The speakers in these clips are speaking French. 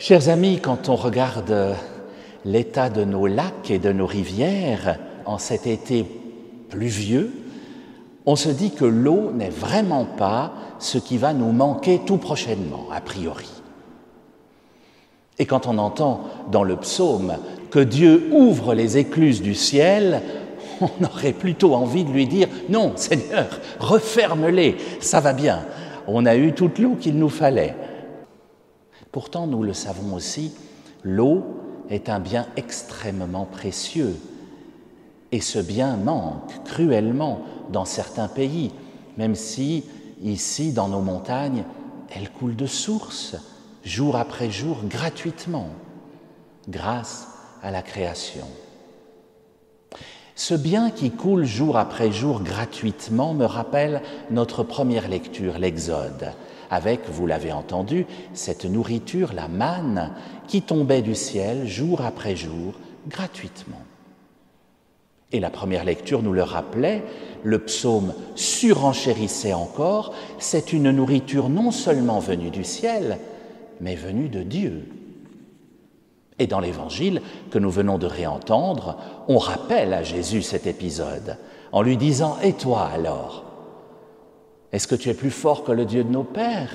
Chers amis, quand on regarde l'état de nos lacs et de nos rivières en cet été pluvieux, on se dit que l'eau n'est vraiment pas ce qui va nous manquer tout prochainement, a priori. Et quand on entend dans le psaume que Dieu ouvre les écluses du ciel, on aurait plutôt envie de lui dire « Non, Seigneur, referme-les, ça va bien, on a eu toute l'eau qu'il nous fallait. » Pourtant, nous le savons aussi, l'eau est un bien extrêmement précieux. Et ce bien manque cruellement dans certains pays, même si, ici, dans nos montagnes, elle coule de source, jour après jour, gratuitement, grâce à la création. Ce bien qui coule jour après jour gratuitement me rappelle notre première lecture, l'Exode, avec, vous l'avez entendu, cette nourriture, la manne, qui tombait du ciel jour après jour, gratuitement. Et la première lecture nous le rappelait, le psaume surenchérissait encore, c'est une nourriture non seulement venue du ciel, mais venue de Dieu. Et dans l'Évangile que nous venons de réentendre, on rappelle à Jésus cet épisode en lui disant « Et toi alors ? Est-ce que tu es plus fort que le Dieu de nos pères ?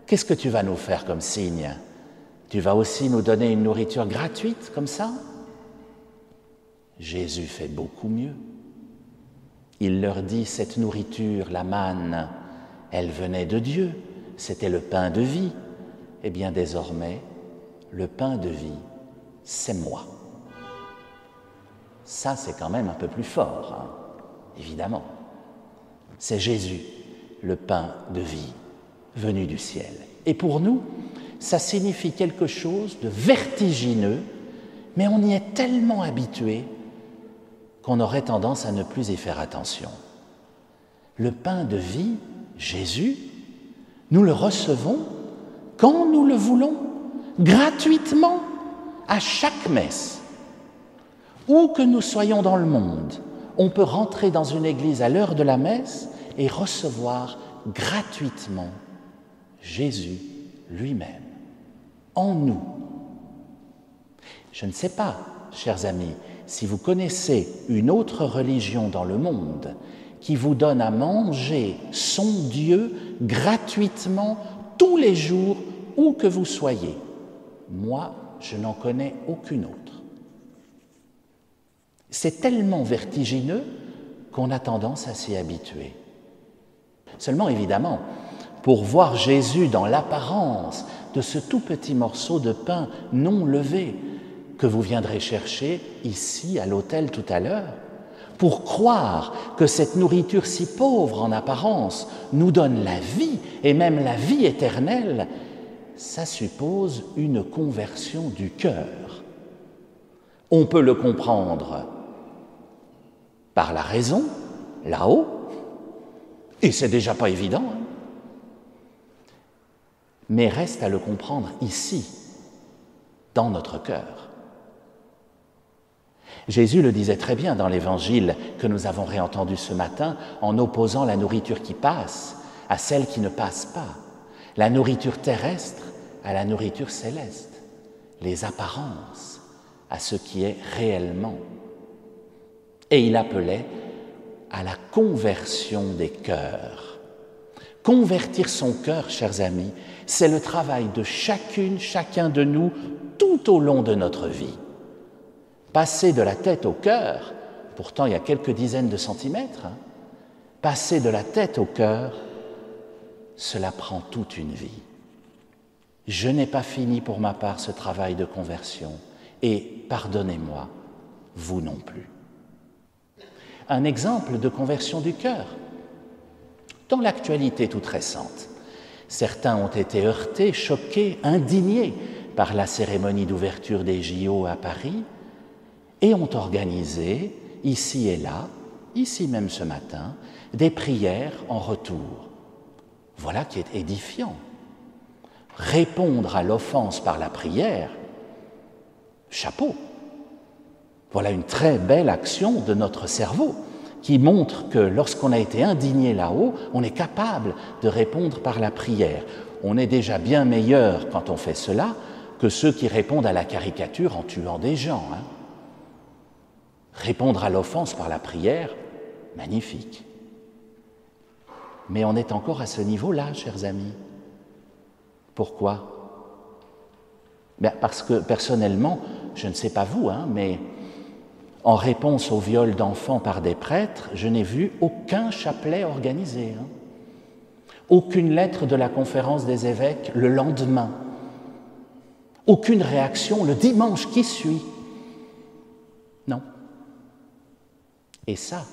Qu'est-ce que tu vas nous faire comme signe ? Tu vas aussi nous donner une nourriture gratuite comme ça ?» Jésus fait beaucoup mieux. Il leur dit « Cette nourriture, la manne, elle venait de Dieu, c'était le pain de vie. Eh bien désormais, le pain de vie, c'est moi. » Ça, c'est quand même un peu plus fort, hein, évidemment. C'est Jésus, le pain de vie, venu du ciel. Et pour nous, ça signifie quelque chose de vertigineux, mais on y est tellement habitué qu'on aurait tendance à ne plus y faire attention. Le pain de vie, Jésus, nous le recevons quand nous le voulons, gratuitement, à chaque messe. Où que nous soyons dans le monde, on peut rentrer dans une église à l'heure de la messe et recevoir gratuitement Jésus lui-même, en nous. Je ne sais pas, chers amis, si vous connaissez une autre religion dans le monde qui vous donne à manger son Dieu gratuitement tous les jours, où que vous soyez. Moi, je n'en connais aucune autre. C'est tellement vertigineux qu'on a tendance à s'y habituer. Seulement, évidemment, pour voir Jésus dans l'apparence de ce tout petit morceau de pain non levé que vous viendrez chercher ici à l'autel tout à l'heure, pour croire que cette nourriture si pauvre en apparence nous donne la vie et même la vie éternelle, ça suppose une conversion du cœur. On peut le comprendre par la raison, là-haut, et c'est déjà pas évident, hein. Mais reste à le comprendre ici, dans notre cœur. Jésus le disait très bien dans l'Évangile que nous avons réentendu ce matin en opposant la nourriture qui passe à celle qui ne passe pas, la nourriture terrestre à la nourriture céleste, les apparences à ce qui est réellement. Et il appelait à la conversion des cœurs. Convertir son cœur, chers amis, c'est le travail de chacun de nous tout au long de notre vie. Passer de la tête au cœur, pourtant il y a quelques dizaines de centimètres, hein, passer de la tête au cœur, cela prend toute une vie. Je n'ai pas fini pour ma part ce travail de conversion, et pardonnez-moi, vous non plus. Un exemple de conversion du cœur. Dans l'actualité toute récente, certains ont été heurtés, choqués, indignés par la cérémonie d'ouverture des JO à Paris et ont organisé, ici et là, ici même ce matin, des prières en retour. Voilà qui est édifiant. Répondre à l'offense par la prière, chapeau. Voilà une très belle action de notre cerveau qui montre que lorsqu'on a été indigné là-haut, on est capable de répondre par la prière. On est déjà bien meilleur quand on fait cela, que ceux qui répondent à la caricature en tuant des gens. Répondre à l'offense par la prière, magnifique. Mais on est encore à ce niveau-là, chers amis. Pourquoi ? Parce que personnellement, je ne sais pas vous, mais en réponse au viol d'enfants par des prêtres, je n'ai vu aucun chapelet organisé. Aucune lettre de la conférence des évêques le lendemain. Aucune réaction le dimanche qui suit. Non. Et ça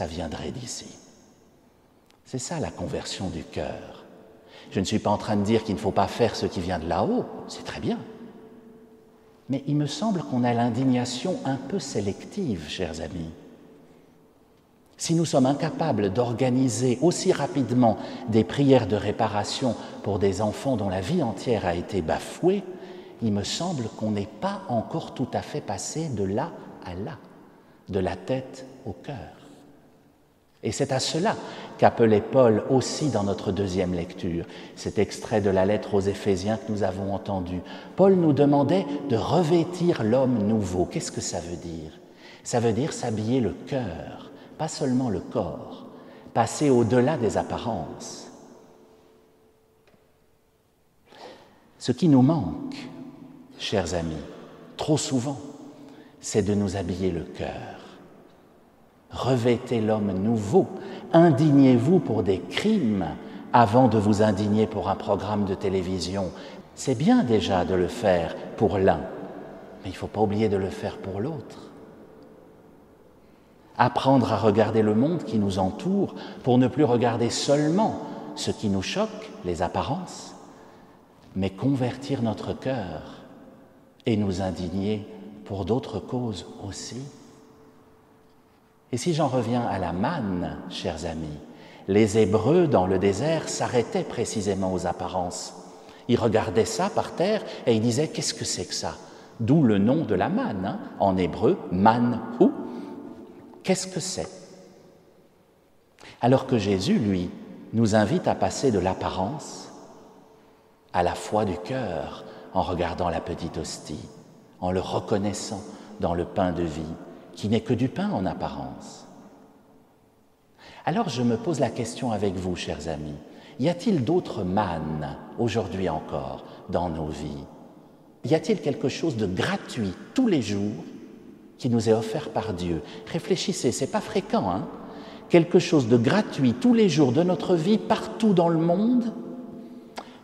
viendrait d'ici. C'est ça la conversion du cœur. Je ne suis pas en train de dire qu'il ne faut pas faire ce qui vient de là-haut, c'est très bien. Mais il me semble qu'on a l'indignation un peu sélective, chers amis. Si nous sommes incapables d'organiser aussi rapidement des prières de réparation pour des enfants dont la vie entière a été bafouée, il me semble qu'on n'est pas encore tout à fait passé de là à là, de la tête au cœur. Et c'est à cela qu'appelait Paul aussi dans notre deuxième lecture, cet extrait de la lettre aux Éphésiens que nous avons entendu. Paul nous demandait de revêtir l'homme nouveau. Qu'est-ce que ça veut dire ? Ça veut dire s'habiller le cœur, pas seulement le corps, passer au-delà des apparences. Ce qui nous manque, chers amis, trop souvent, c'est de nous habiller le cœur. Revêtez l'homme nouveau, indignez-vous pour des crimes avant de vous indigner pour un programme de télévision. C'est bien déjà de le faire pour l'un, mais il ne faut pas oublier de le faire pour l'autre. Apprendre à regarder le monde qui nous entoure pour ne plus regarder seulement ce qui nous choque, les apparences, mais convertir notre cœur et nous indigner pour d'autres causes aussi. Et si j'en reviens à la manne, chers amis, les Hébreux dans le désert s'arrêtaient précisément aux apparences. Ils regardaient ça par terre et ils disaient « qu'est-ce que c'est que ça ?» D'où le nom de la manne, en hébreu, manhu. Qu'est-ce que c'est ? Alors que Jésus, lui, nous invite à passer de l'apparence à la foi du cœur en regardant la petite hostie, en le reconnaissant dans le pain de vie, qui n'est que du pain en apparence. Alors je me pose la question avec vous, chers amis, y a-t-il d'autres mannes, aujourd'hui encore, dans nos vies ? Y a-t-il quelque chose de gratuit, tous les jours, qui nous est offert par Dieu ? Réfléchissez, c'est pas fréquent, Quelque chose de gratuit, tous les jours de notre vie, partout dans le monde.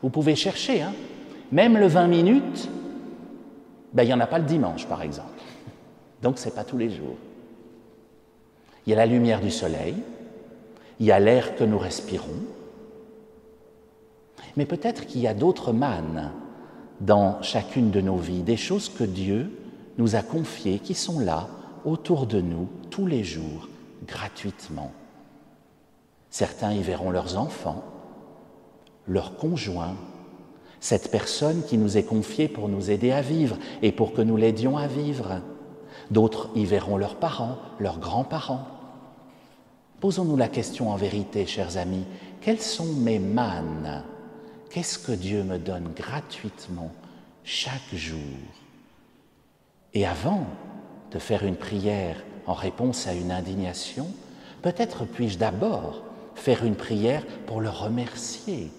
Vous pouvez chercher, Même le 20 minutes, il n'y en a pas le dimanche, par exemple. Donc, ce n'est pas tous les jours. Il y a la lumière du soleil, il y a l'air que nous respirons, mais peut-être qu'il y a d'autres mannes dans chacune de nos vies, des choses que Dieu nous a confiées, qui sont là, autour de nous, tous les jours, gratuitement. Certains y verront leurs enfants, leurs conjoints, cette personne qui nous est confiée pour nous aider à vivre et pour que nous l'aidions à vivre. D'autres y verront leurs parents, leurs grands-parents. Posons-nous la question en vérité, chers amis, quelles sont mes mannes ? Qu'est-ce que Dieu me donne gratuitement chaque jour ? Et avant de faire une prière en réponse à une indignation, peut-être puis-je d'abord faire une prière pour le remercier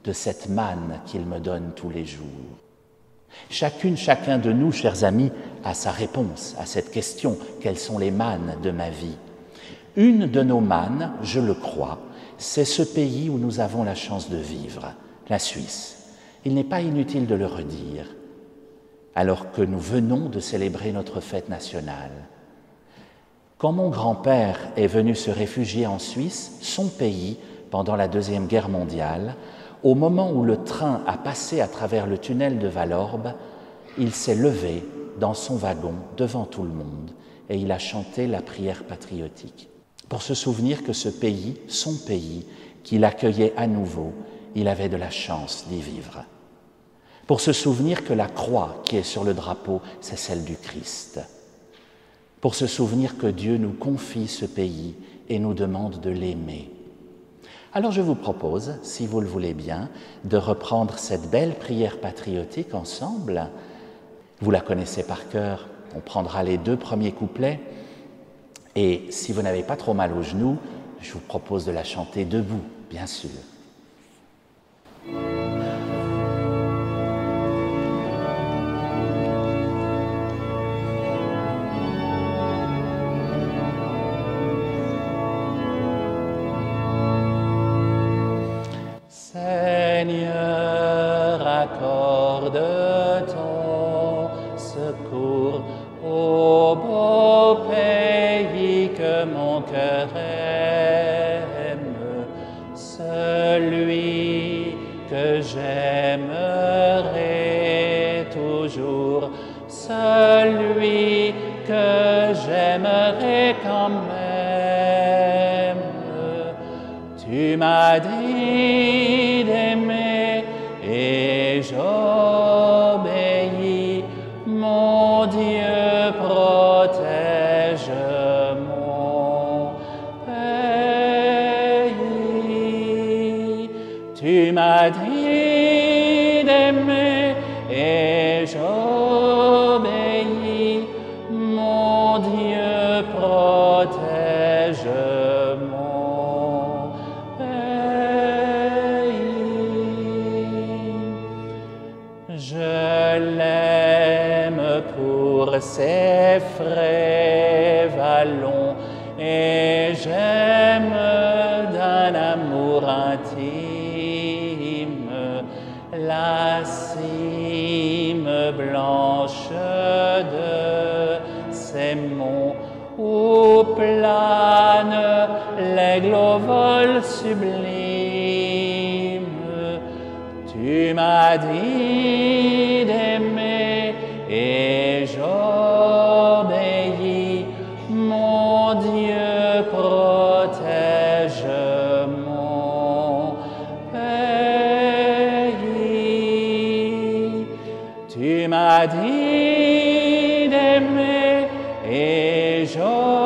de cette manne qu'il me donne tous les jours. Chacun de nous, chers amis, a sa réponse à cette question. Quelles sont les mannes de ma vie ? Une de nos mannes, je le crois, c'est ce pays où nous avons la chance de vivre, la Suisse. Il n'est pas inutile de le redire, alors que nous venons de célébrer notre fête nationale. Quand mon grand-père est venu se réfugier en Suisse, son pays, pendant la Deuxième Guerre mondiale, au moment où le train a passé à travers le tunnel de Vallorbe, il s'est levé dans son wagon devant tout le monde et il a chanté la prière patriotique pour se souvenir que ce pays, son pays, qu'il accueillait à nouveau, il avait de la chance d'y vivre. Pour se souvenir que la croix qui est sur le drapeau, c'est celle du Christ. Pour se souvenir que Dieu nous confie ce pays et nous demande de l'aimer. Alors je vous propose, si vous le voulez bien, de reprendre cette belle prière patriotique ensemble. Vous la connaissez par cœur, on prendra les 2 premiers couplets. Et si vous n'avez pas trop mal aux genoux, je vous propose de la chanter debout, bien sûr. Seigneur, accorde ton secours au beau pays que mon cœur aime, celui que j'aimerai toujours, celui que j'aimerai quand même. Tu m'as dit d'aimer et j'obéis, mon Dieu protège mon pays. Tu m'as dit d'aimer et j'obéis, mon Dieu protège mon pays. Je l'aime pour ses frais vallons et j'aime d'un amour intime la cime blanche de ces monts où plane l'aigle au vol sublime. Tu m'as dit d'aimer et j'obéis, mon Dieu protège mon pays. Tu m'as dit d'aimer et j'obéis,